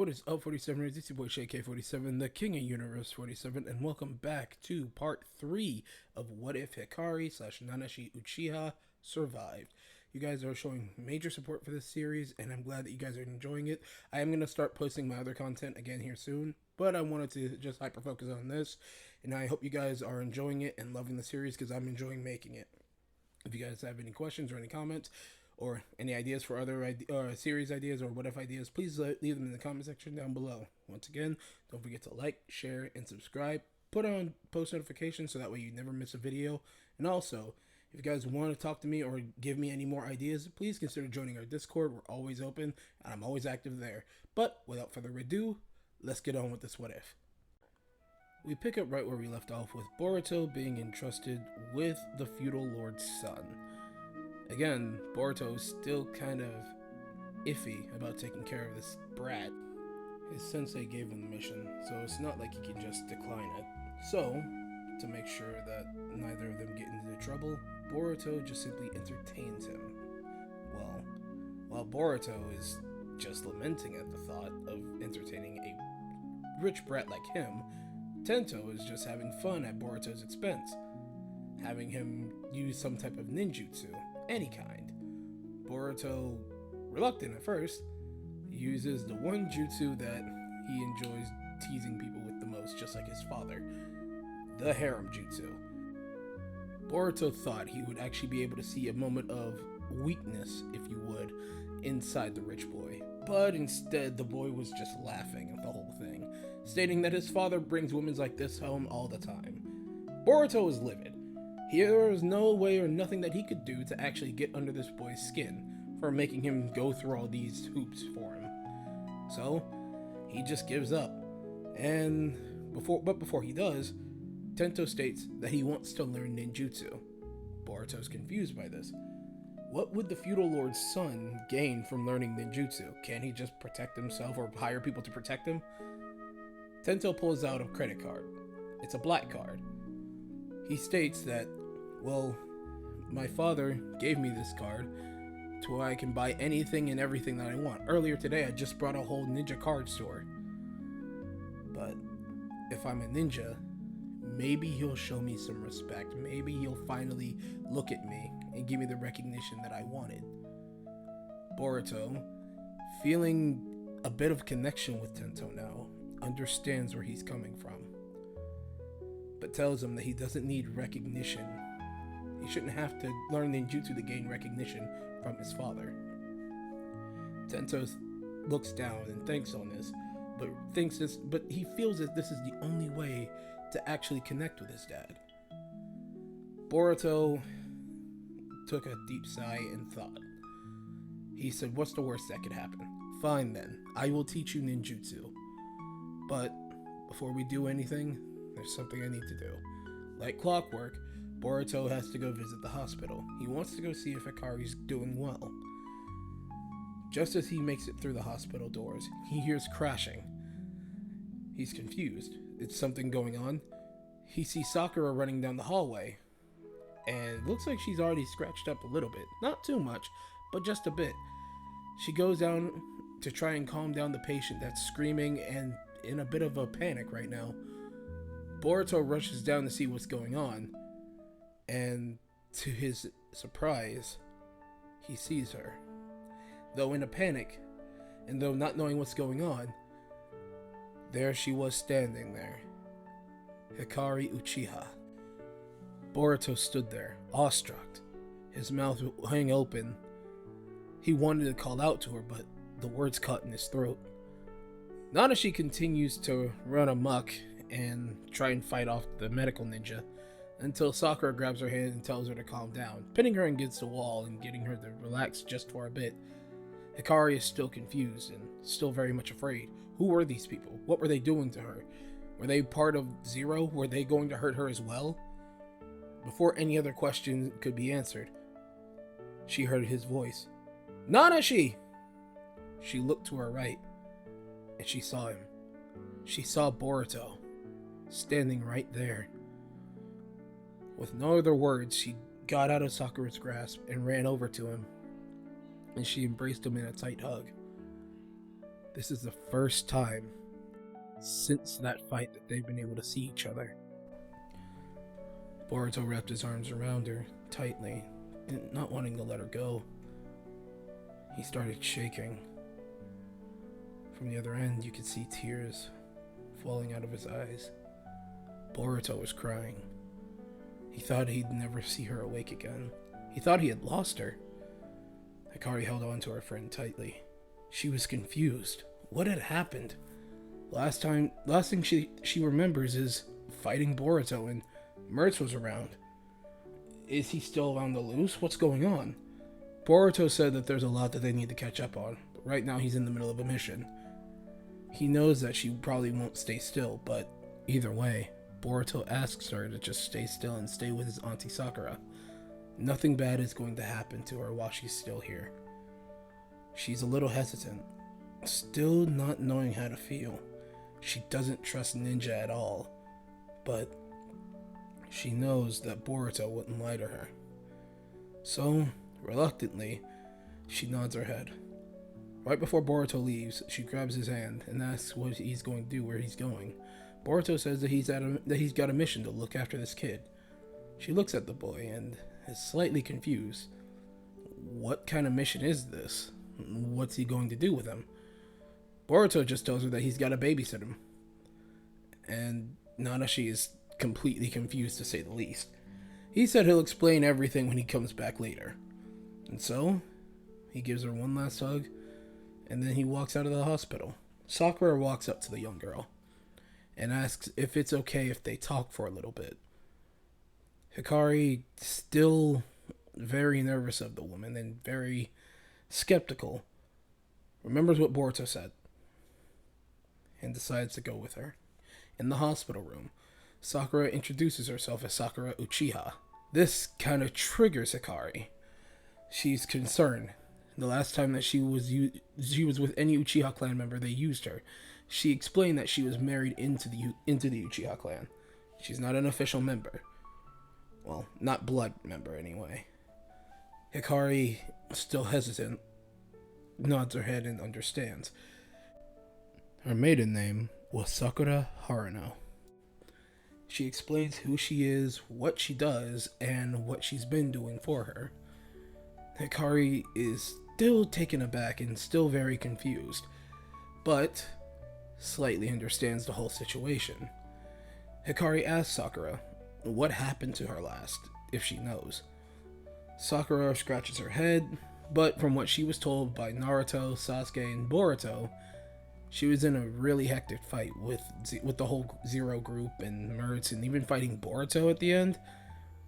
What is up, 47ers? It's your boy ShayK47, the King of Universe 47, and welcome back to part 3 of What If Hikari / Nanashi Uchiha survived. You guys are showing major support for this series, and I'm glad that you guys are enjoying it. I am going to start posting my other content again here soon, but I wanted to just hyper-focus on this, and I hope you guys are enjoying it and loving the series because I'm enjoying making it. If you guys have any questions or any comments, or any ideas for other series ideas or what if ideas, please leave them in the comment section down below. Once again, don't forget to like, share, and subscribe. Put on post notifications so that way you never miss a video. And also, if you guys want to talk to me or give me any more ideas, please consider joining our Discord. We're always open, and I'm always active there. But without further ado, let's get on with this what if. We pick up right where we left off with Boruto being entrusted with the feudal lord's son. Again, Boruto is still kind of iffy about taking care of this brat. His sensei gave him the mission, so it's not like he can just decline it. So, to make sure that neither of them get into trouble, Boruto just simply entertains him. Well, while Boruto is just lamenting at the thought of entertaining a rich brat like him, Tento is just having fun at Boruto's expense, having him use some type of ninjutsu. Any kind. Boruto, reluctant at first, uses the one jutsu that he enjoys teasing people with the most, just like his father, the harem jutsu. Boruto thought he would actually be able to see a moment of weakness, if you would, inside the rich boy. But instead, the boy was just laughing at the whole thing, stating that his father brings women like this home all the time. Boruto was livid. There was no way or nothing that he could do to actually get under this boy's skin for making him go through all these hoops for him. So, he just gives up. And before he does, Tento states that he wants to learn ninjutsu. Boruto's confused by this. What would the feudal lord's son gain from learning ninjutsu? Can he just protect himself or hire people to protect him? Tento pulls out a credit card. It's a black card. He states that, well, my father gave me this card to where I can buy anything and everything that I want. Earlier today, I just brought a whole ninja card store. But if I'm a ninja, maybe he'll show me some respect. Maybe he'll finally look at me and give me the recognition that I wanted. Boruto, feeling a bit of connection with Tento now, understands where he's coming from, but tells him that he doesn't need recognition. He shouldn't have to learn ninjutsu to gain recognition from his father. Tento looks down and thinks on this, but he feels that this is the only way to actually connect with his dad. Boruto took a deep sigh and thought. He said, what's the worst that could happen? Fine then, I will teach you ninjutsu. But before we do anything, there's something I need to do. Like clockwork, Boruto has to go visit the hospital. He wants to go see if Hikari's doing well. Just as he makes it through the hospital doors, he hears crashing. He's confused. It's something going on. He sees Sakura running down the hallway, and it looks like she's already scratched up a little bit. Not too much, but just a bit. She goes down to try and calm down the patient that's screaming and in a bit of a panic right now. Boruto rushes down to see what's going on, and to his surprise, he sees her. Though in a panic, and though not knowing what's going on, there she was standing there. Hikari Uchiha. Boruto stood there, awestruck, his mouth hung open. He wanted to call out to her, but the words caught in his throat. Nanashi continues to run amok and try and fight off the medical ninja until Sakura grabs her hand and tells her to calm down, pinning her against the wall and getting her to relax just for a bit. Hikari is still confused and still very much afraid. Who were these people? What were they doing to her? Were they part of Zero? Were they going to hurt her as well? Before any other question could be answered, she heard his voice. Nanashi! She looked to her right, and she saw him. She saw Boruto, standing right there. With no other words, she got out of Sakura's grasp and ran over to him, and she embraced him in a tight hug. This is the first time since that fight that they've been able to see each other. Boruto wrapped his arms around her tightly, not wanting to let her go. He started shaking. From the other end, you could see tears falling out of his eyes. Boruto was crying. He thought he'd never see her awake again. He thought he had lost her. Hikari held on to her friend tightly. She was confused. What had happened? Last thing she remembers is fighting Boruto and Mertz was around. Is he still on the loose? What's going on? Boruto said that there's a lot that they need to catch up on, but right now he's in the middle of a mission. He knows that she probably won't stay still, but either way, Boruto asks her to just stay still and stay with his auntie Sakura. Nothing bad is going to happen to her while she's still here. She's a little hesitant, still not knowing how to feel. She doesn't trust Ninja at all, but she knows that Boruto wouldn't lie to her. So, reluctantly, she nods her head. Right before Boruto leaves, she grabs his hand and asks what he's going to do, where he's going. Boruto says that he's got a mission to look after this kid. She looks at the boy and is slightly confused. What kind of mission is this? What's he going to do with him? Boruto just tells her that he's got to babysit him. And Nanashi is completely confused, to say the least. He said he'll explain everything when he comes back later. And so, he gives her one last hug, and then he walks out of the hospital. Sakura walks up to the young girl and asks if it's okay if they talk for a little bit. Hikari, still very nervous of the woman and very skeptical, remembers what Boruto said and decides to go with her. In the hospital room, Sakura introduces herself as Sakura Uchiha. This kind of triggers Hikari. She's concerned. The last time that she was with any Uchiha clan member, they used her. She explained that she was married into the Uchiha clan. She's not an official member. Well, not blood member anyway. Hikari, still hesitant, nods her head and understands. Her maiden name was Sakura Haruno. She explains who she is, what she does, and what she's been doing for her. Hikari is still taken aback and still very confused, but slightly understands the whole situation. Hikari asks Sakura what happened to her last, if she knows. Sakura scratches her head, but from what she was told by Naruto, Sasuke, and Boruto, she was in a really hectic fight with the whole Zero group and Mertz, and even fighting Boruto at the end,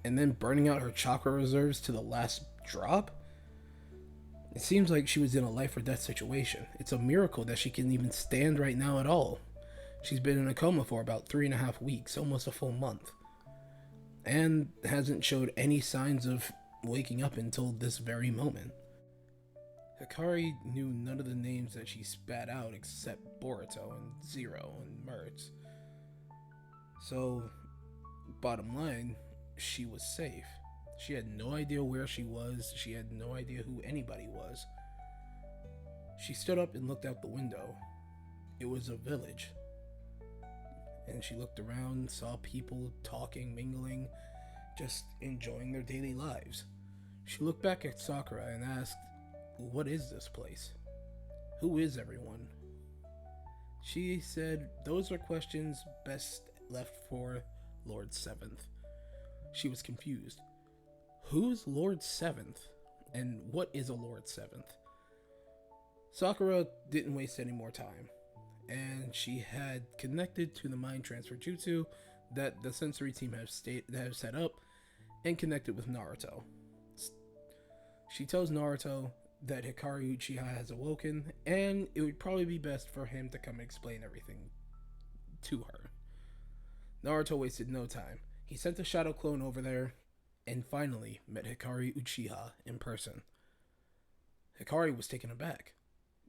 and then burning out her chakra reserves to the last drop. It seems like she was in a life or death situation. It's a miracle that she can even stand right now at all. She's been in a coma for about 3.5 weeks, almost a full month, and hasn't showed any signs of waking up until this very moment. Hikari knew none of the names that she spat out except Boruto and Zero and Mertz. So, bottom line, she was safe. She had no idea where she was. She had no idea who anybody was. She stood up and looked out the window. It was a village. And she looked around, saw people talking, mingling, just enjoying their daily lives. She looked back at Sakura and asked, "What is this place? Who is everyone?" She said those are questions best left for Lord Seventh. She was confused. Who's Lord Seventh? And what is a Lord Seventh? Sakura didn't waste any more time, and she had connected to the mind transfer jutsu that the sensory team have set up, and connected with Naruto. She tells Naruto that Hikari Uchiha has awoken, and it would probably be best for him to come and explain everything to her. Naruto wasted no time. He sent a shadow clone over there, and finally met Hikari Uchiha in person. Hikari was taken aback.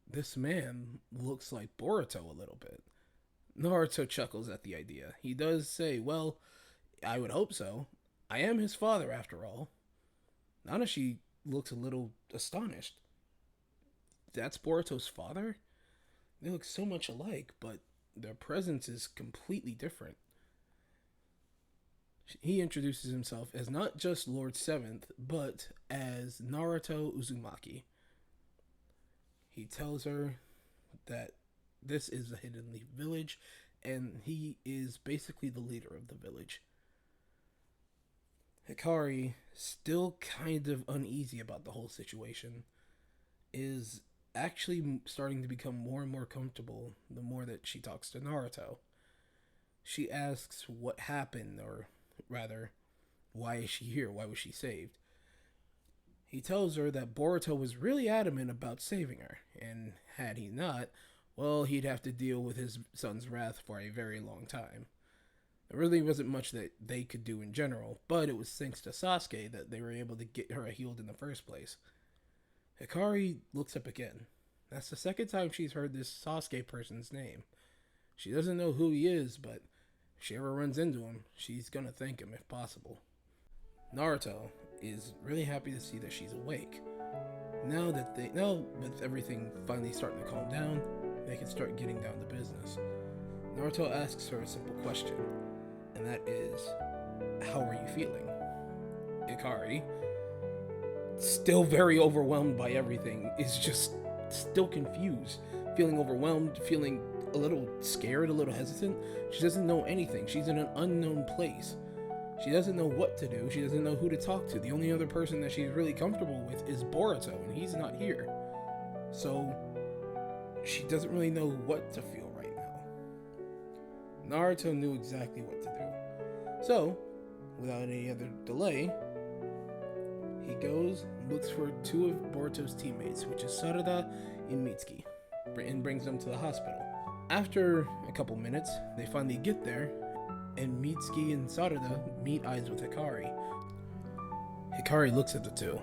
This man looks like Boruto a little bit. Naruto chuckles at the idea. He does say, "Well, I would hope so. I am his father, after all." Nanashi looks a little astonished. That's Boruto's father? They look so much alike, but their presence is completely different. He introduces himself as not just Lord Seventh, but as Naruto Uzumaki. He tells her that this is a Hidden Leaf village, and he is basically the leader of the village. Hikari, still kind of uneasy about the whole situation, is actually starting to become more and more comfortable the more that she talks to Naruto. She asks what happened, or rather, why is she here? Why was she saved? He tells her that Boruto was really adamant about saving her, and had he not, well, he'd have to deal with his son's wrath for a very long time. There really wasn't much that they could do in general, but it was thanks to Sasuke that they were able to get her healed in the first place. Hikari looks up again. That's the second time she's heard this Sasuke person's name. She doesn't know who he is, but if she ever runs into him, she's gonna thank him if possible. Naruto is really happy to see that she's awake. Now with everything finally starting to calm down, they can start getting down to business. Naruto asks her a simple question, and that is, how are you feeling? Hikari, still very overwhelmed by everything, is just still confused, feeling overwhelmed, feeling a little scared, a little hesitant. She doesn't know anything. She's in an unknown place. She doesn't know what to do. She doesn't know who to talk to. The only other person that she's really comfortable with is Boruto, and he's not here. So she doesn't really know what to feel right now. Naruto knew exactly what to do. So, without any other delay, he goes and looks for two of Boruto's teammates, which is Sarada and Mitsuki, and brings them to the hospital. After a couple minutes, they finally get there, and Mitsuki and Sarada meet eyes with Hikari. Hikari looks at the two.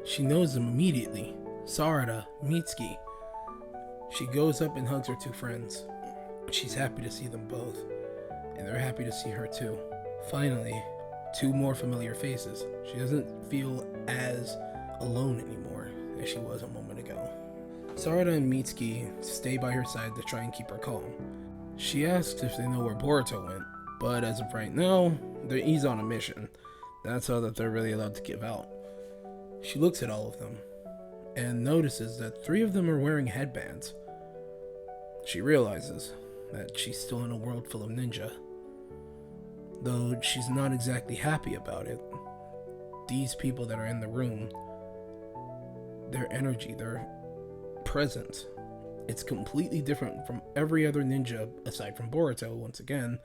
She knows them immediately. Sarada, Mitsuki. She goes up and hugs her two friends. She's happy to see them both, and they're happy to see her too. Finally, two more familiar faces. She doesn't feel as alone anymore as she was a moment ago. Sarada and Mitsuki stay by her side to try and keep her calm. She asks if they know where Boruto went, but as of right now, he's on a mission. That's all that they're really allowed to give out. She looks at all of them and notices that three of them are wearing headbands. She realizes that she's still in a world full of ninja. Though she's not exactly happy about it, these people that are in the room, their energy, their presence, it's completely different from every other ninja, aside from Boruto, once again,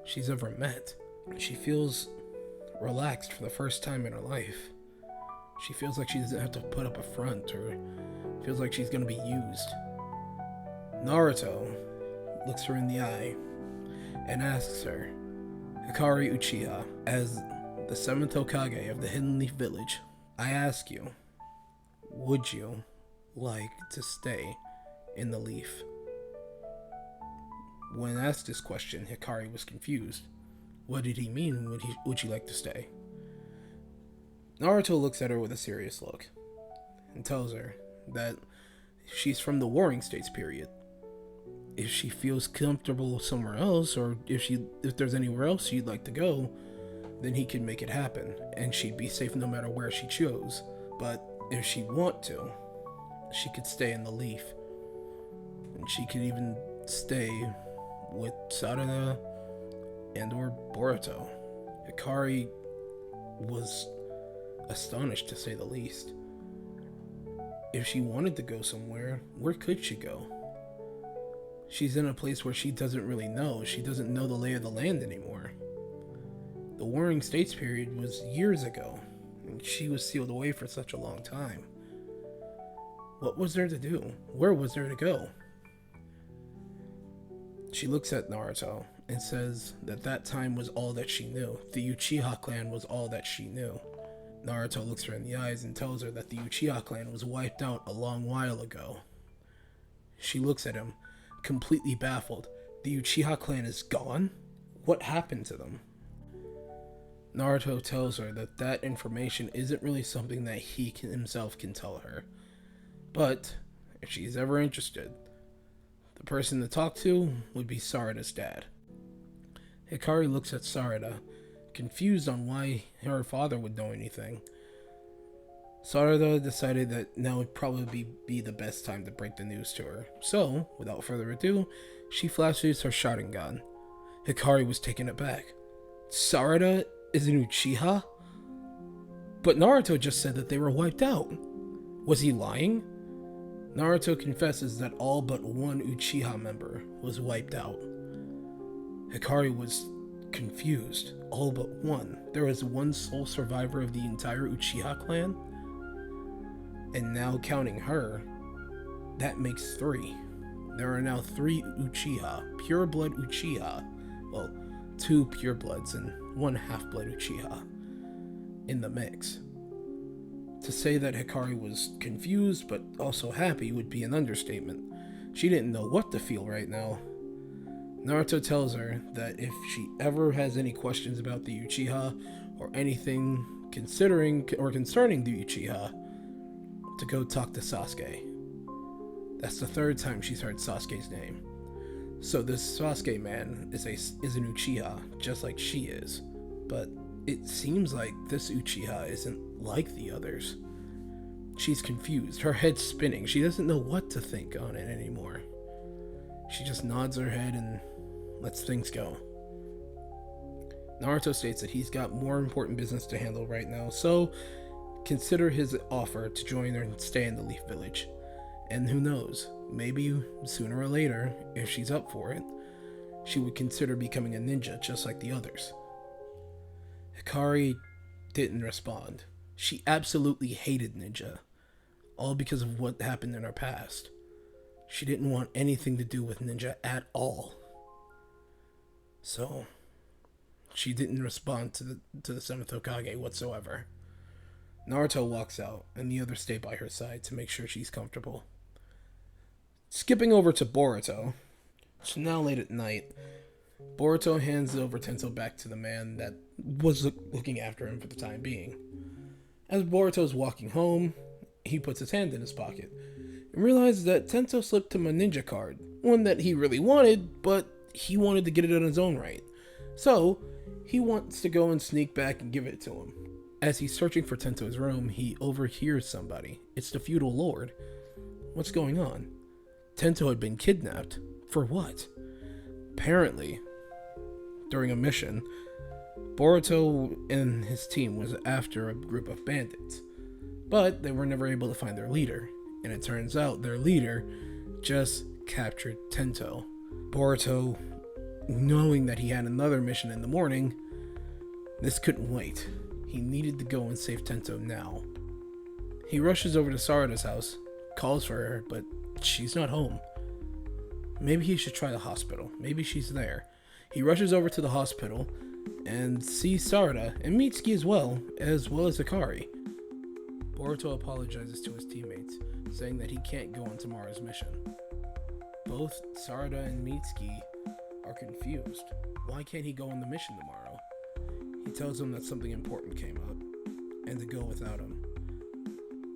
she's ever met. She feels relaxed for the first time in her life. She feels like she doesn't have to put up a front, or feels like she's gonna be used. Naruto looks her in the eye and asks her, Hikari Uchiha, as the 7th Hokage of the Hidden Leaf Village, I ask you, would you like to stay in the leaf? When asked this question, Hikari was confused. What did he mean, would she like to stay? Naruto looks at her with a serious look and tells her that she's from the Warring States period. If she feels comfortable somewhere else, or if there's anywhere else she'd like to go, then he can make it happen, and she'd be safe no matter where she chose. But if she'd want to, she could stay in the leaf, and she could even stay with Sarada and or Boruto. Hikari was astonished, to say the least. If she wanted to go somewhere, where could she go? She's in a place where she doesn't really know. She doesn't know the lay of the land anymore. The Warring States period was years ago, and she was sealed away for such a long time. What was there to do? Where was there to go? She looks at Naruto and says that time was all that she knew. The Uchiha clan was all that she knew. Naruto looks her in the eyes and tells her that the Uchiha clan was wiped out a long while ago. She looks at him, completely baffled. The Uchiha clan is gone? What happened to them? Naruto tells her that information isn't really something that himself can tell her. But if she's ever interested, The person to talk to would be Sarada's dad. Hikari looks at Sarada, confused on why her father would know anything. Sarada decided that now would probably be the best time to break the news to her. So, without further ado, she flashes her Sharingan. Hikari was taken aback. Sarada is an Uchiha? But Naruto just said that they were wiped out. Was he lying? Naruto confesses that all but one Uchiha member was wiped out. Hikari was confused. All but one. There was one sole survivor of the entire Uchiha clan? And now counting her, that makes 3. There are now 3 Uchiha, pure-blood Uchiha. Well, 2 purebloods and 1 half-blood Uchiha in the mix. To say that Hikari was confused but also happy would be an understatement. She didn't know what to feel right now. Naruto tells her that if she ever has any questions about the Uchiha or anything concerning the Uchiha, to go talk to Sasuke. That's the 3rd time she's heard Sasuke's name. So this Sasuke man is an Uchiha, just like she is. But it seems like this Uchiha isn't like the others. She's confused, her head's spinning. She doesn't know what to think on it anymore. She just nods her head and lets things go. Naruto states that he's got more important business to handle right now, so consider his offer to join her and stay in the Leaf Village. And who knows, maybe sooner or later, if she's up for it, she would consider becoming a ninja just like the others. Hikari didn't respond. She absolutely hated ninja, all because of what happened in her past. She didn't want anything to do with ninja at all. So, she didn't respond to the 7th Hokage whatsoever. Naruto walks out, and the others stay by her side to make sure she's comfortable. Skipping over to Boruto. It's now late at night. Boruto hands over Tento back to the man that was looking after him for the time being. As Boruto's walking home, he puts his hand in his pocket and realizes that Tento slipped him a ninja card, one that he really wanted, but he wanted to get it on his own right. So, he wants to go and sneak back and give it to him. As he's searching for Tento's room, he overhears somebody. It's the feudal lord. What's going on? Tento had been kidnapped. For what? Apparently, during a mission, Boruto and his team was after a group of bandits, but they were never able to find their leader, and it turns out their leader just captured Tento. Boruto, knowing that he had another mission in the morning, this couldn't wait. He needed to go and save Tento now. He rushes over to Sarada's house, calls for her, but she's not home. Maybe he should try the hospital. Maybe she's there. He rushes over to the hospital and sees Sarada and Mitsuki as well as Hikari. Boruto apologizes to his teammates, saying that he can't go on tomorrow's mission. Both Sarada and Mitsuki are confused. Why can't he go on the mission tomorrow? He tells them that something important came up, and to go without him.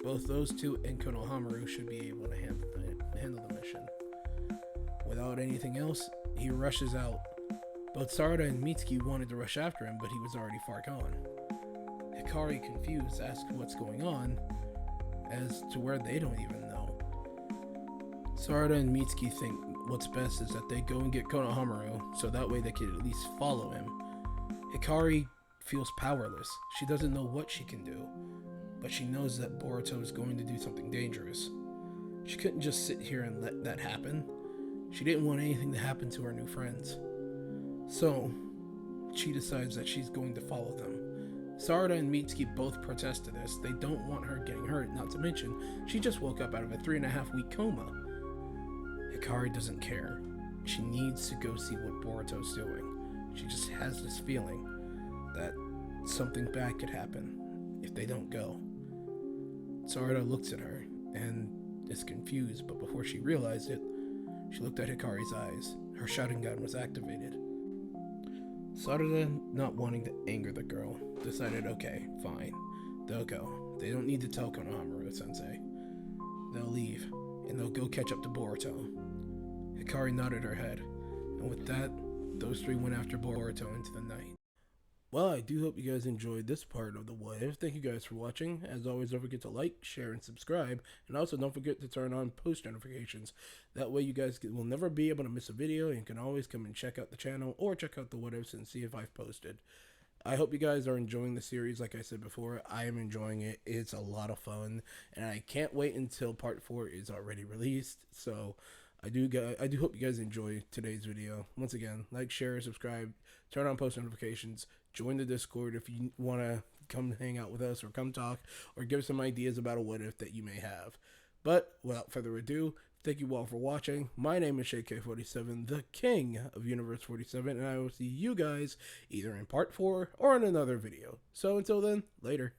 Both those two and Konohamaru should be able to handle the mission. Without anything else, he rushes out. Both Sarada and Mitsuki wanted to rush after him, but he was already far gone. Hikari, confused, asks what's going on, as to where they don't even know. Sarada and Mitsuki think what's best is that they go and get Konohamaru, so that way they can at least follow him. Hikari feels powerless. She doesn't know what she can do, but she knows that Boruto is going to do something dangerous. She couldn't just sit here and let that happen. She didn't want anything to happen to her new friends. So, she decides that she's going to follow them. Sarada and Mitsuki both protest to this. They don't want her getting hurt, not to mention, she just woke up out of a 3.5-week coma. Hikari doesn't care. She needs to go see what Boruto's doing. She just has this feeling that something bad could happen if they don't go. Sarada looks at her and is confused, but before she realized it, she looked at Hikari's eyes. Her Sharingan was activated. Sarada, not wanting to anger the girl, decided, okay, fine, they'll go. They don't need to tell Konohamaru-sensei. They'll leave, and they'll go catch up to Boruto. Hikari nodded her head, and with that, those three went after Boruto into the night. Well, I do hope you guys enjoyed this part of the What If. Thank you guys for watching. As always, don't forget to like, share, and subscribe. And also, don't forget to turn on post notifications. That way, you guys will never be able to miss a video. And you can always come and check out the channel or check out the What Ifs and see if I've posted. I hope you guys are enjoying the series. Like I said before, I am enjoying it. It's a lot of fun. And I can't wait until part 4 is already released. So, I do hope you guys enjoy today's video. Once again, like, share, subscribe, turn on post notifications, join the Discord if you want to come hang out with us or come talk or give some ideas about a what if that you may have. But without further ado, thank you all for watching. My name is ShayK47, the king of Universe 47, and I will see you guys either in part 4 or in another video. So until then, later.